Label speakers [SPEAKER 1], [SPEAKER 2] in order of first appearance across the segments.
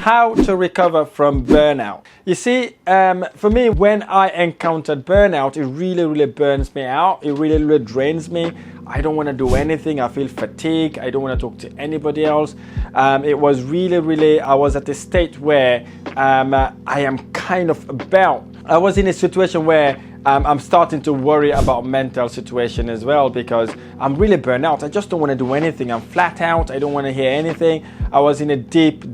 [SPEAKER 1] How to recover from burnout. You see, for me, when I encountered burnout, it really burns me out. It really drains me. I don't want to do anything. I feel fatigued. I don't want to talk to anybody else. It was really, I was at a state where I am kind of about. I was in a situation where I'm starting to worry about mental situation as well, because I'm really burnt out. I just don't want to do anything. I'm flat out. I don't want to hear anything. I was in a deep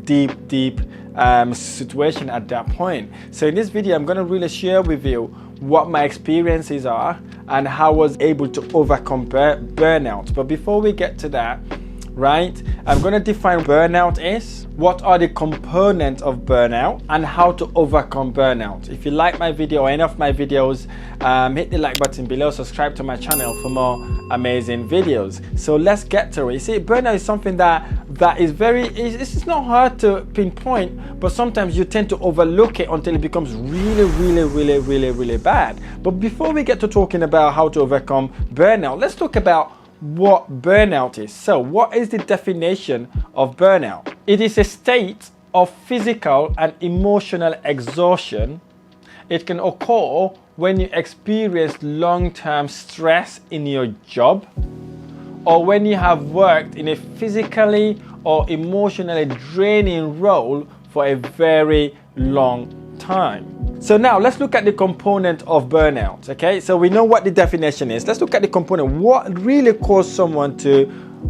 [SPEAKER 1] situation at that point. So in this video, I'm going to really share with you what my experiences are and how I was able to overcome burnout. But before we get to that, right, I'm going to define burnout is, what are the components of burnout, and how to overcome burnout. If you like my video or any of my videos, hit the like button below, subscribe to my channel for more amazing videos. So let's get to it. You see, burnout is something that is it's not hard to pinpoint, but sometimes you tend to overlook it until it becomes really bad. But before we get to talking about how to overcome burnout, let's talk about what burnout is. So what is the definition of burnout? It is a state of physical and emotional exhaustion. It can occur when you experience long-term stress in your job, or when you have worked in a physically or emotionally draining role for a very long time. So now let's look at the component of burnout. Okay, so we know what the definition is. Let's look at the component. What really caused someone to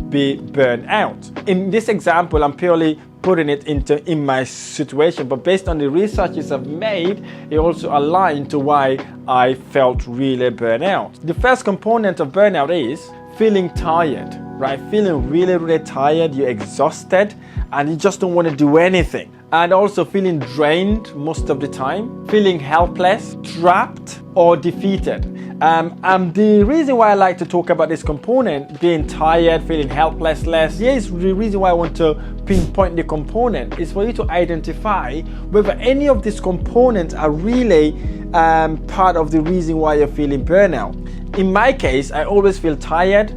[SPEAKER 1] be burned out? In this example, I'm purely putting it in my situation, but based on the researches I've made, it also aligned to why I felt really burned out. The first component of burnout is feeling tired, right? Feeling really tired, you're exhausted, and you just don't want to do anything. And also feeling drained most of the time, feeling helpless, trapped, or defeated. And the reason why I like to talk about this component, being tired, feeling helpless, here's the reason why I want to pinpoint the component, is for you to identify whether any of these components are really part of the reason why you're feeling burnout. In my case, I always feel tired.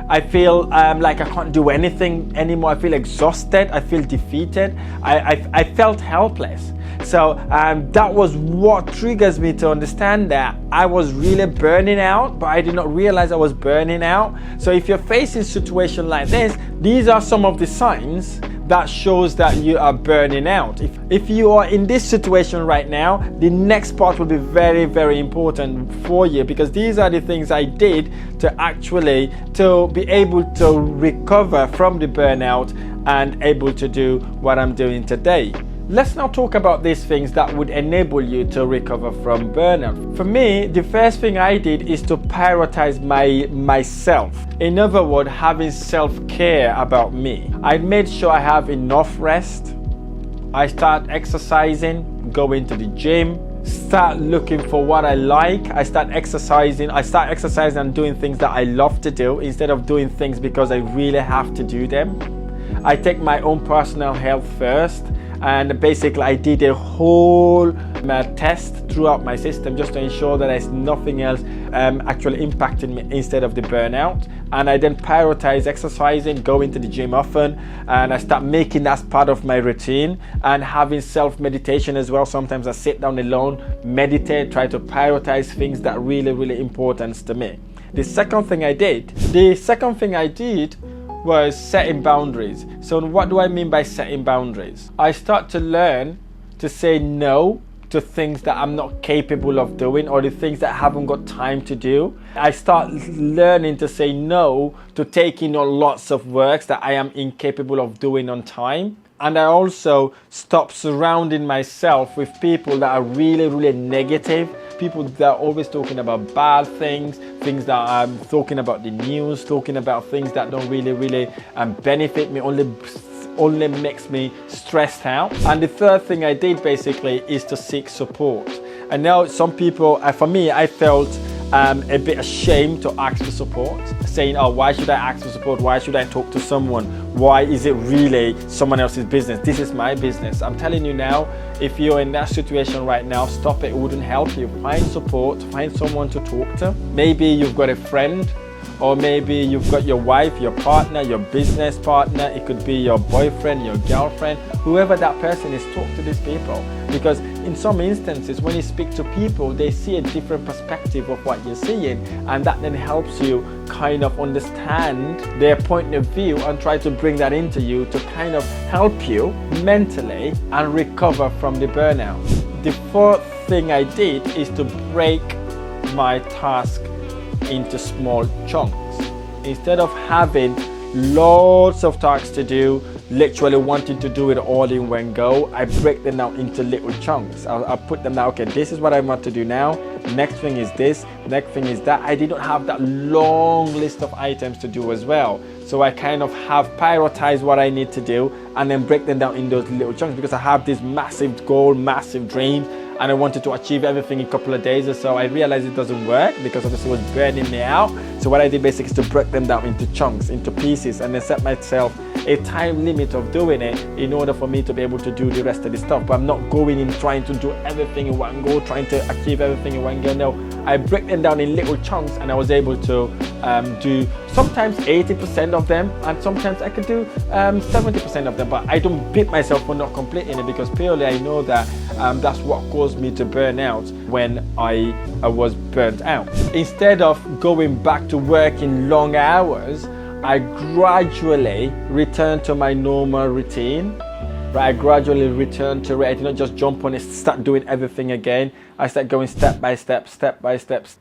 [SPEAKER 1] I feel like I can't do anything anymore. I feel exhausted. I feel defeated. I felt helpless. So that was what triggers me to understand that I was really burning out, but I did not realize I was burning out. So if you're facing a situation like this, these are some of the signs that shows that you are burning out. If you are in this situation right now, the next part will be very important for you, because these are the things I did to be able to recover from the burnout and able to do what I'm doing today. Let's now talk about these things that would enable you to recover from burnout. For me, the first thing I did is to prioritize myself. In other words, having self-care about me. I made sure I have enough rest. I start exercising, going to the gym, start looking for what I like. I start exercising and doing things that I love to do instead of doing things because I really have to do them. I take my own personal health first. And basically I did a whole test throughout my system just to ensure that there's nothing else actually impacting me instead of the burnout. And I then prioritize exercising, going to the gym often, and I start making that part of my routine, and having self-meditation as well. Sometimes I sit down alone, meditate, try to prioritize things that really important to me. The second thing I did was setting boundaries. So what do I mean by setting boundaries? I start to learn to say no to things that I'm not capable of doing, or the things that I haven't got time to do. I start learning to say no to taking on lots of works that I am incapable of doing on time. And I also stop surrounding myself with people that are really negative, people that are always talking about bad things that I'm talking about the news, talking about things that don't really benefit me, only makes me stressed out. And the third thing I did basically is to seek support. And now some people, for me, I felt a bit ashamed to ask for support, saying, oh, why should I ask for support? Why should I talk to someone? Why is it really someone else's business? This is my business. I'm telling you now, if you're in that situation right now, stop it. It wouldn't help you. Find support, find someone to talk to. Maybe you've got a friend, or maybe you've got your wife, your partner, your business partner. It could be your boyfriend, your girlfriend, whoever that person is, talk to these people, because in some instances when you speak to people, they see a different perspective of what you're seeing, and that then helps you kind of understand their point of view and try to bring that into you to kind of help you mentally and recover from the burnout. The fourth thing I did is to break my task into small chunks. Instead of having loads of tasks to do, literally wanting to do it all in one go, I break them down into little chunks. I'll put them down, okay, this is what I want to do now, next thing is this, next thing is that. I didn't have that long list of items to do as well, so I kind of have prioritized what I need to do and then break them down in those little chunks, because I have this massive goal, massive dream, and I wanted to achieve everything in a couple of days or so. I realized it doesn't work because obviously it was burning me out. So what I did basically is to break them down into chunks, into pieces, and then set myself a time limit of doing it in order for me to be able to do the rest of the stuff. But I'm not going in trying to do everything in one go, trying to achieve everything in one go. No, I break them down in little chunks, and I was able to do sometimes 80% of them, and sometimes I could do 70% of them. But I don't beat myself for not completing it, because purely I know that that's what caused me to burn out when I was burnt out. Instead of going back to working long hours, I gradually returned to my normal routine. Right, I gradually returned to it. I did not just jump on it, start doing everything again. I start going step by step,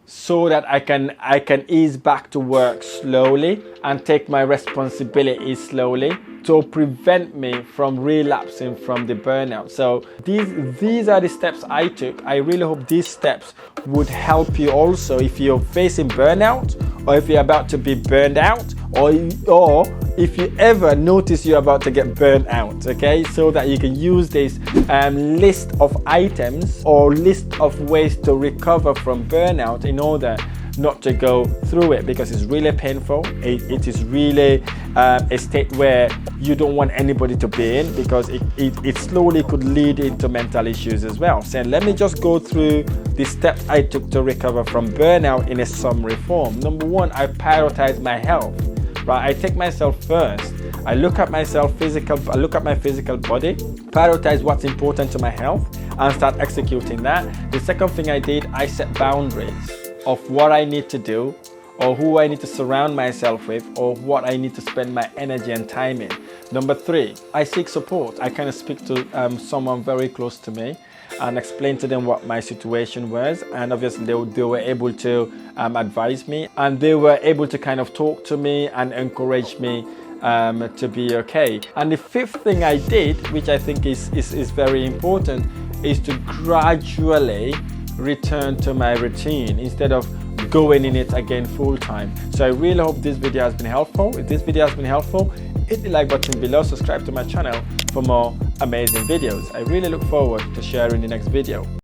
[SPEAKER 1] so that I can ease back to work slowly and take my responsibilities slowly to prevent me from relapsing from the burnout. So these are the steps I took. I really hope these steps would help you also if you're facing burnout, or if you're about to be burned out, or if you ever notice you're about to get burned out, okay? So that you can use this list of items or list of ways to recover from burnout in order not to go through it, because it's really painful. It is really a state where you don't want anybody to be in, because it slowly could lead into mental issues as well. So let me just go through the steps I took to recover from burnout in a summary form. Number one, I prioritize my health. Right, I take myself first. I look at myself I look at my physical body, prioritize what's important to my health, and start executing that. The second thing I did, I set boundaries of what I need to do, or who I need to surround myself with, or what I need to spend my energy and time in. Number three, I seek support. I kind of speak to someone very close to me and explain to them what my situation was, and obviously they were able to advise me, and they were able to kind of talk to me and encourage me to be okay. And the fifth thing I did, which I think is very important, is to gradually return to my routine instead of going in it again full time. So I really hope this video has been helpful. If this video has been helpful, hit the like button below, subscribe to my channel for more amazing videos. I really look forward to sharing the next video.